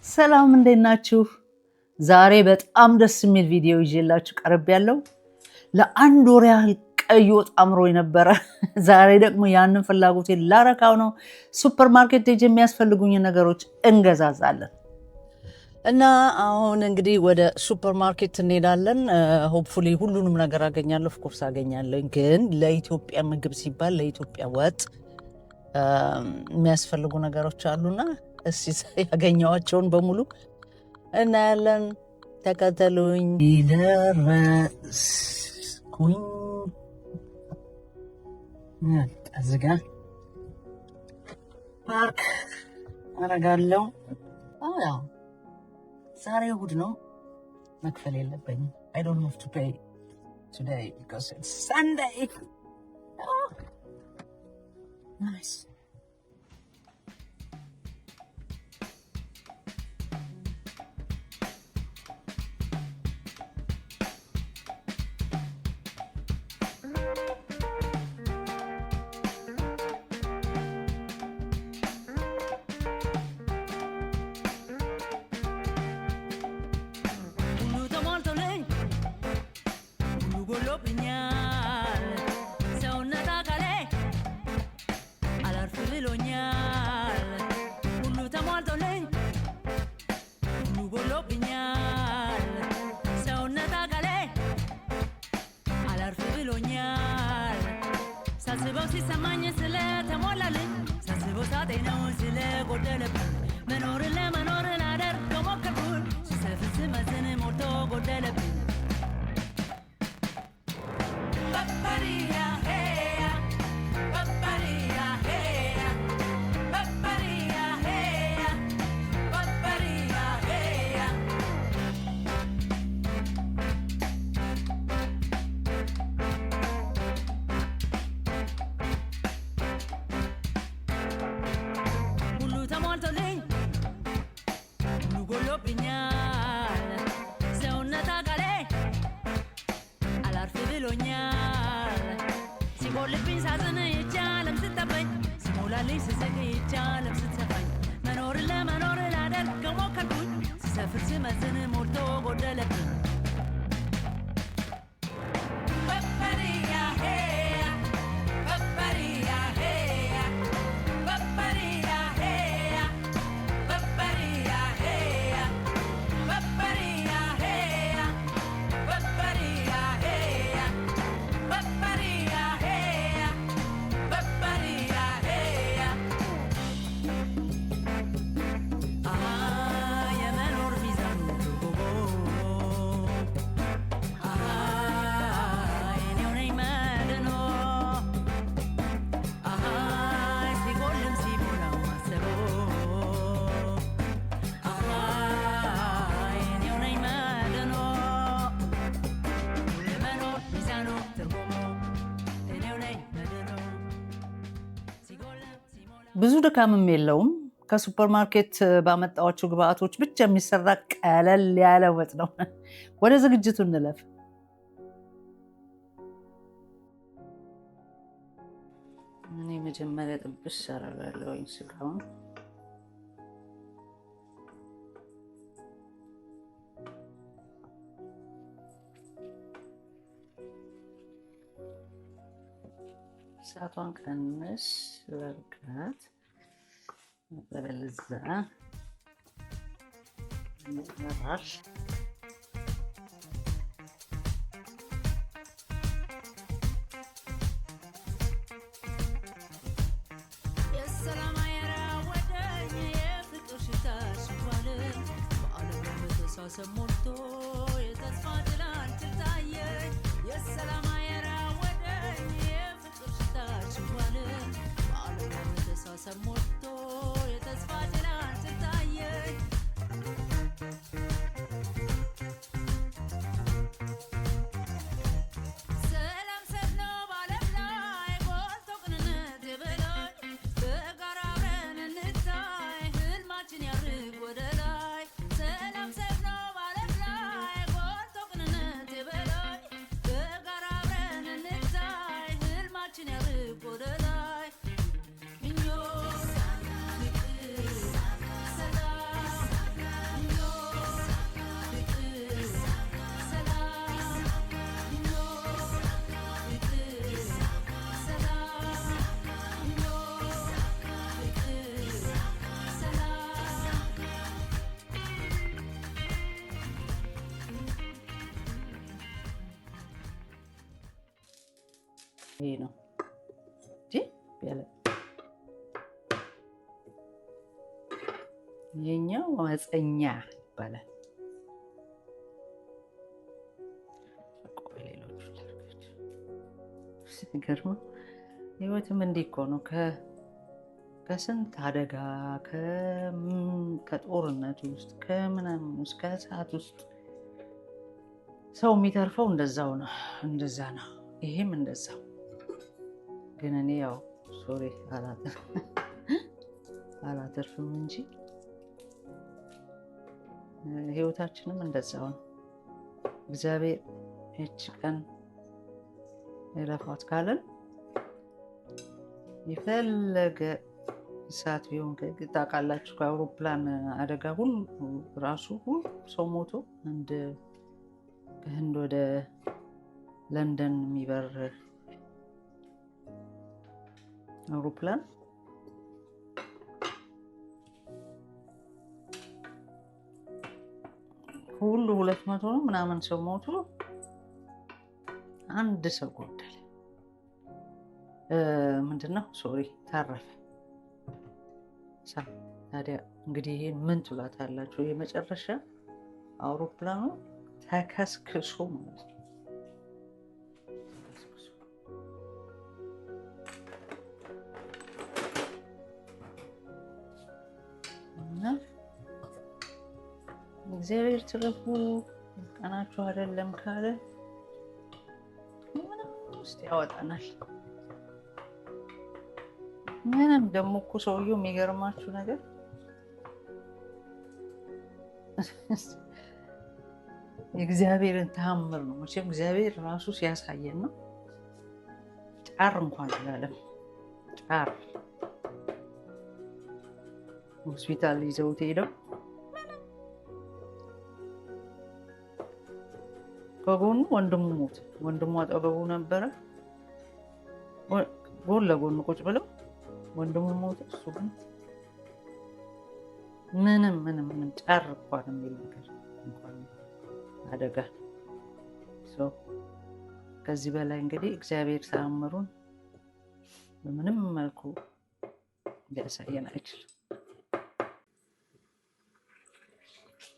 ሰላም እንዴት ናችሁ? ዛሬ በጣም ደስ የሚል ቪዲዮ ይዤላችሁ ቀርቤያለሁ። ለአንድ ወር ያህል ቀይ ወጥ አምሮኝ ነበረ። ዛሬ ደግሞ ያንን ፍላጎቴን ላረካው ነው። ሱፐር ማርኬት ሄጄ የሚያስፈልጉኝ ነገሮች እንገዛዛለን እና አሁን እንግዲህ ወደ ሱፐር ማርኬት እንሄዳለን። ሆፕፉሊ ሁሉንም ነገር አገኛለሁ። ኦፍኮርስ አገኛለሁ፣ ግን ለኢትዮጵያ ምግብ ሲባል ለኢትዮጵያ ወጥ የሚያስፈልጉ ነገሮች አሉና እስቲ ያገኘዋቸውን በሙሉ እናያለን። ተከተሉኝ። ደረስኩኝ። እዚህ ጋ ፓርክ አረጋለሁ። ዛሬ እሑድ ነው፣ መክፈል የለብኝም። I don't have to pay today because it's Sunday. Oh, nice. ሳስበው ሲሰማኝ ስለተሞላልኝ ሳስበው ሳጤነው ስለጎደለብኝ መኖርን ለመኖር ላደርገው ሞከርኩኝ ስሰፍር ስመዝን ሞልቶ ጎደለብኝ ሲጎልብኝ ሳዝን ይቻለም ስተፈኝ ሲሞላልኝ ስስቅ ይቻለም ስትሰፋኝ መኖርን ለመኖር ላደርገው ሞከርኩኝ ስሰፍር ስመዝን ሞልቶ ጎደለብኝ ብዙ ድካምም የለውም። ከሱፐር ማርኬት ባመጣዋቸው ግብአቶች ብቻ የሚሰራ ቀለል ያለ ወጥ ነው። ወደ ዝግጅቱ እንለፍ። እኔ መጀመሪያ ጥብስ አደርጋለሁ ስጋውን። እሳቷን ቀንስ ላድርጋት። በለዛ መራሽ የሰላም አየር ወደኝ የፍቅር ሽታ ሽባል በዓለም በተሳሰብ ሞልቶ የተስፋ ጭላንጭል ታየኝ የሰላም አየር ወደኝ የፍቅር ሽታ ሽባል በዓለም በተሳሰብ ሞልቶ የተስፋ ጭላንጭል ታየኝ ሰላም ሰፍኖ በዓለም ላይ ጎልቶ ቅንነት የበላይ በጋራ አብረን እንታይ ህልማችን ያርግ ወደ ላይ ሰላም ሰፍኖ በዓለም ላይ ጎልቶ ቅንነት የበላይ በጋራ አብረን እንታይ ህልማችን ያርግ ወደ ላይ ምኞት ፍቅር ሰላም ይሄ ነው ያለ የኛው አመፀኛ ይባላል። ሲገርም ህይወትም እንዲህ እኮ ነው። ከስንት አደጋ ከጦርነት ውስጥ ከምናምን ውስጥ ከእሳት ውስጥ ሰው የሚተርፈው እንደዛ ነው። ይሄም እንደዛው። ግን እኔ ያው ሶሪ አላተርፍም እንጂ ህይወታችንም እንደዛው ነው። እግዚአብሔር እች ቀን የለፋት ካለን የፈለገ እሳት ቢሆን ታውቃላችሁ፣ ከአውሮፕላን አደጋ ሁሉ ሰው ሞቶ ከህንድ ወደ ለንደን የሚበር አውሮፕላን ሁሉ 200 ነው ምናምን ሰው ሞቶ አንድ ሰው ጎደለ። ምንድነው ታረፈ። ታዲያ እንግዲህ ይሄን ምን ትሏታላችሁ? የመጨረሻ አውሮፕላኑ ተከስክሶ ማለት ነው። እግዚአብሔር ትረፉ ቀናችሁ አይደለም ካለ ምንም ውስጥ ያወጣናል። ምንም ደግሞ እኮ ሰውየው የሚገርማችሁ ነገር የእግዚአብሔርን ተአምር ነው። መቼም እግዚአብሔር ራሱ ሲያሳየን ነው። ጫር እንኳን አላለም። ጫር ሆስፒታል ይዘውት ሄደው ከጎኑ ወንድሙ ሞተ። ወንድሙ አጠገቡ ነበረ። ጎን ለጎን ቁጭ ብለው ወንድሙ ሞተ። እሱ ግን ምንም ጫር እንኳን የሚል ነገር እንኳን አደጋ። ከዚህ በላይ እንግዲህ እግዚአብሔር ተአምሩን በምንም መልኩ ሊያሳየን አይችልም።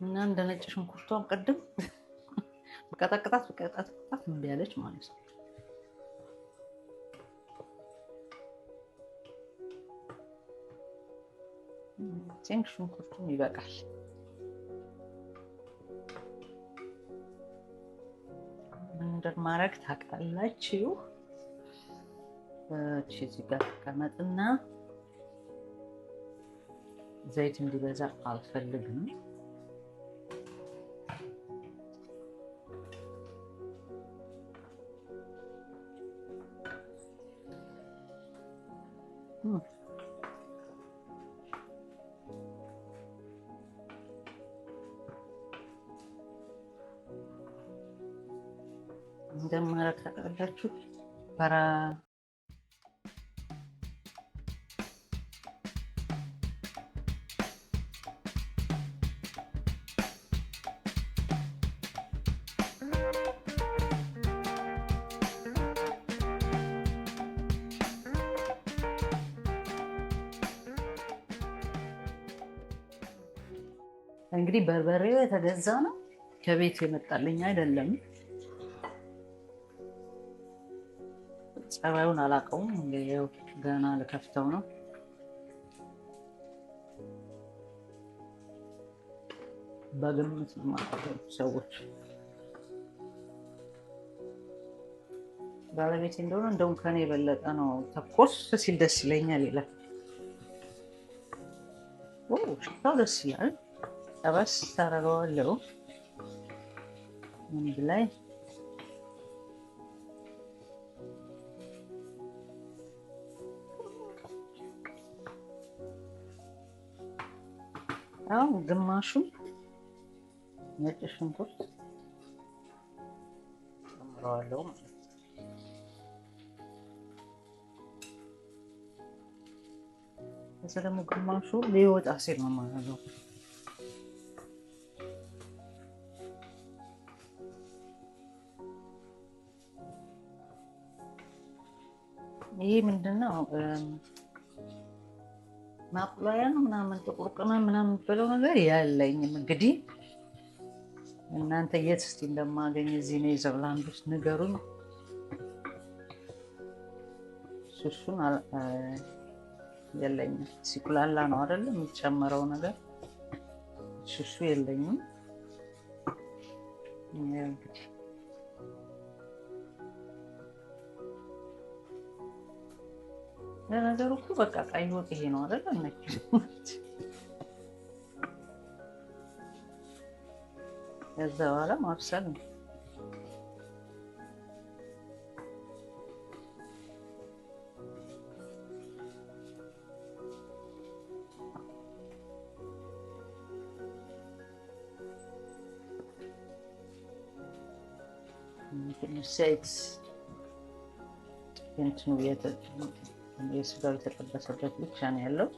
እና እንደ ነጭ ሽንኩርቷን ቅድም በቀጣቅጣት እምቢ አለች ማለት ነው። ሽንኩርቱም ይበቃል። እንደማረግ ታውቃላችሁ። እዚህ ጋር ተቀመጥና ዘይት እንዲበዛ አልፈልግም። እንደማረግ ታውቃላችሁ። እንግዲህ በርበሬው የተገዛ ነው፣ ከቤት የመጣልኝ አይደለም። ጸባዩን አላውቀውም። እንግዲህ ገና ልከፍተው ነው። በግምት ማለት ሰዎች ባለቤቴ እንደሆነ እንደውም ከኔ የበለጠ ነው ተኮስ ሲል ደስ ይለኛል ይላል። ሽታው ደስ ይላል። ጠበስ ታደርገዋለሁ አንድ ላይ ግማሹን ነጭ ሽንኩርት ጨምረዋለሁ ማለት ነው። ከዛ ደግሞ ግማሹ ሊወጣ ሲል ነው ማለት ነው። ይሄ ምንድነው? ማቁላያ ነው ምናምን ጥቁር ቅመም ምናምን ብለው ነገር ያለኝም እንግዲህ እናንተ የት እስቲ እንደማገኝ እዚህ ኔዘርላንድ ውስጥ ንገሩኝ። እሱን የለኝም። ሲኩላላ ነው አይደለም የሚጨመረው ነገር እሱ የለኝም። ለነገሩ እኮ በቃ ቀይ ወጥ ይሄ ነው አይደል? ከዛ በኋላ ማብሰል ነው። ዘይት እንትኑ የስጋው የተጠበሰበት ብቻ ነው ያለው።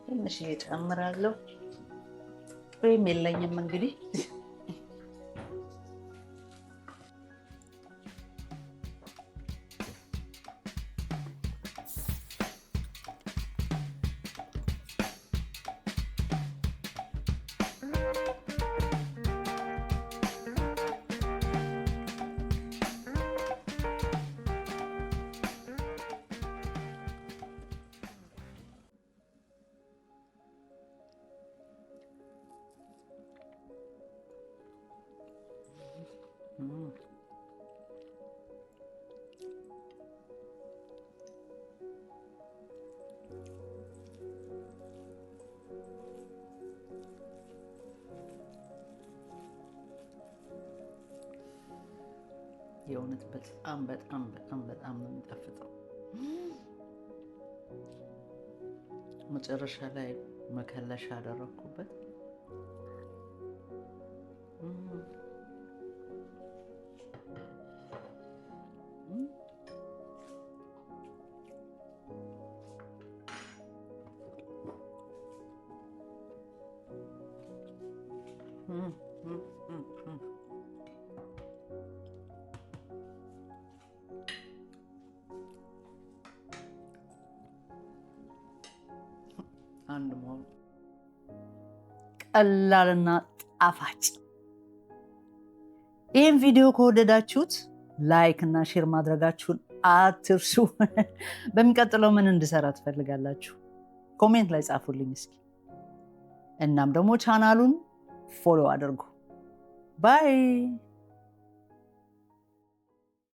ትንሽ እጨምራለሁ። ወይም የለኝም እንግዲህ የእውነት በጣም በጣም በጣም በጣም ነው የሚጣፍጠው። መጨረሻ ላይ መከለሻ አደረኩበት። አንድ ሞል ቀላልና ጣፋጭ። ይህን ቪዲዮ ከወደዳችሁት ላይክ እና ሼር ማድረጋችሁን አትርሱ። በሚቀጥለው ምን እንድሰራ ትፈልጋላችሁ? ኮሜንት ላይ ጻፉልኝ እስኪ። እናም ደግሞ ቻናሉን ፎሎ አድርጉ። ባይ